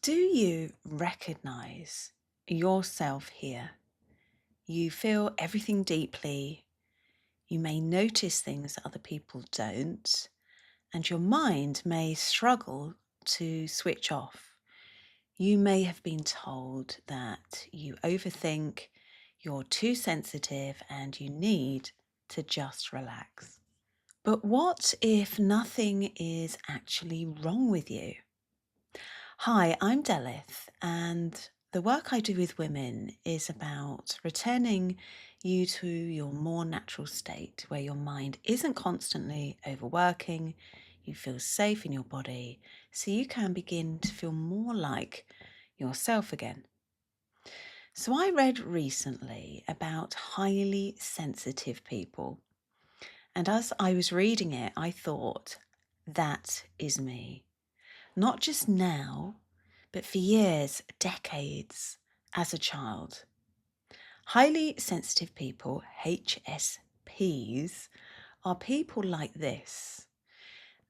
Do you recognize yourself here? You feel everything deeply. You may notice things that other people don't, and your mind may struggle to switch off. You may have been told that you overthink, you're too sensitive, and you need to just relax. But what if nothing is actually wrong with you? Hi, I'm Delyth, and the work I do with women is about returning you to your more natural state where your mind isn't constantly overworking, you feel safe in your body, so you can begin to feel more like yourself again. So, I read recently about highly sensitive people, and as I was reading it, I thought, that is me. Not just now, but for years, decades as a child. Highly sensitive people, HSPs, are people like this.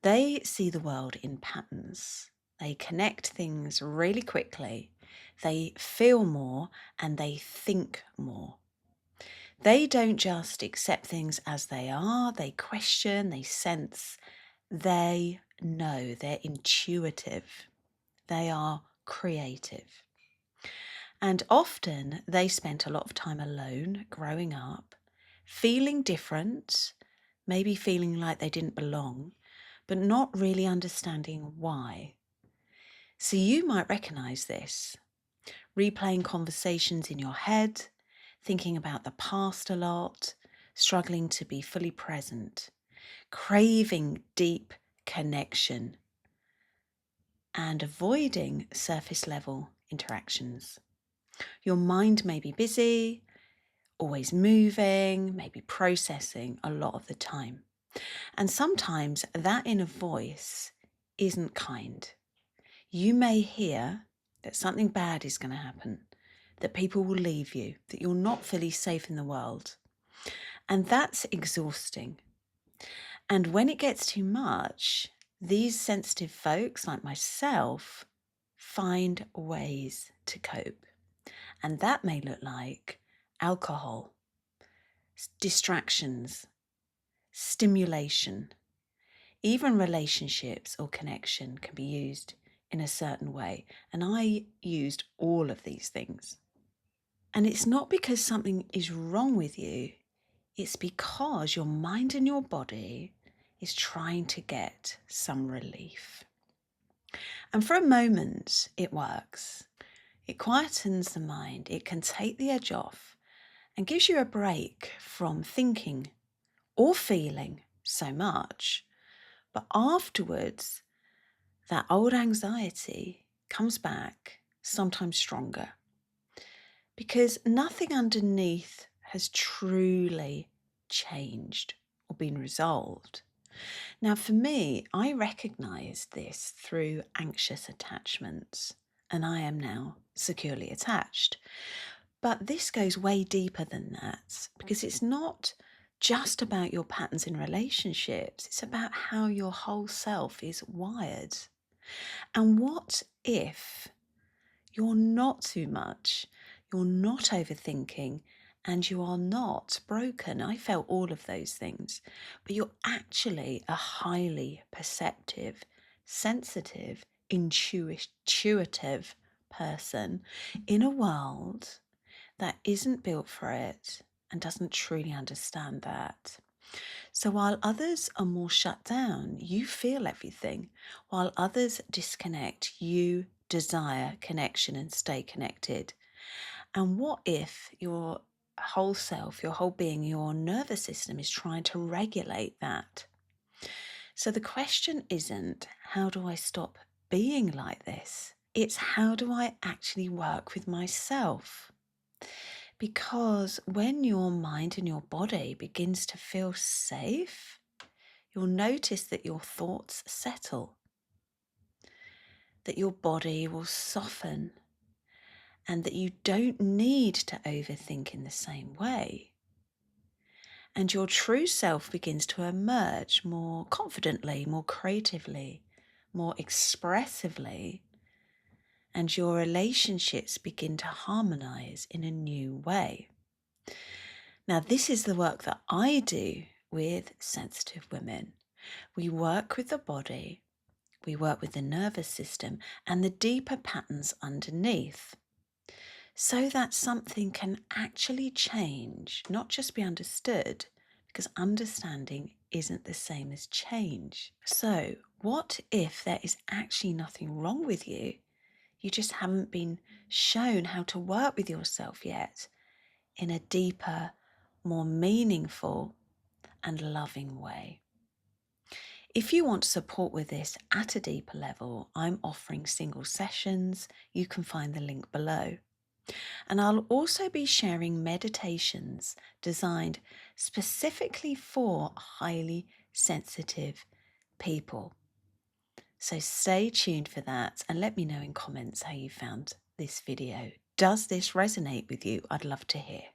They see the world in patterns. They connect things really quickly. They feel more and they think more. They don't just accept things as they are, they question, they sense, they know, they're intuitive. They are creative. And often they spent a lot of time alone growing up, feeling different, maybe feeling like they didn't belong, but not really understanding why. So you might recognize this, replaying conversations in your head, thinking about the past a lot, struggling to be fully present, craving deep connection, and avoiding surface level interactions. Your mind may be busy, always moving, maybe processing a lot of the time. And sometimes that inner voice isn't kind. You may hear that something bad is going to happen, that people will leave you, that you're not fully safe in the world. And that's exhausting. And when it gets too much, these sensitive folks like myself find ways to cope. And that may look like alcohol, distractions, stimulation, even relationships or connection can be used in a certain way. And I used all of these things. And it's not because something is wrong with you, it's because your mind and your body is trying to get some relief. And for a moment, it works. It quietens the mind, it can take the edge off and gives you a break from thinking or feeling so much. But afterwards, that old anxiety comes back, sometimes stronger, because nothing underneath has truly changed or been resolved. Now, for me, I recognized this through anxious attachments, and I am now securely attached. But this goes way deeper than that because it's not just about your patterns in relationships, it's about how your whole self is wired. And what if you're not too much, you're not overthinking, and you are not broken? I felt all of those things, but you're actually a highly perceptive, sensitive, intuitive person in a world that isn't built for it and doesn't truly understand that. So while others are more shut down, you feel everything. While others disconnect, you desire connection and stay connected. And what if your whole self, your whole being, your nervous system is trying to regulate that? So the question isn't, how do I stop being like this? It's how do I actually work with myself? Because when your mind and your body begins to feel safe, you'll notice that your thoughts settle, that your body will soften, and that you don't need to overthink in the same way. And your true self begins to emerge more confidently, more creatively, more expressively. and your relationships begin to harmonize in a new way. Now, this is the work that I do with sensitive women. We work with the body, we work with the nervous system and the deeper patterns underneath, so that something can actually change, not just be understood, because understanding isn't the same as change. So, what if there is actually nothing wrong with you? You just haven't been shown how to work with yourself yet in a deeper, more meaningful, and loving way. If you want support with this at a deeper level, I'm offering single sessions. You can find the link below. And I'll also be sharing meditations designed specifically for highly sensitive people. So stay tuned for that and let me know in comments how you found this video. Does this resonate with you? I'd love to hear.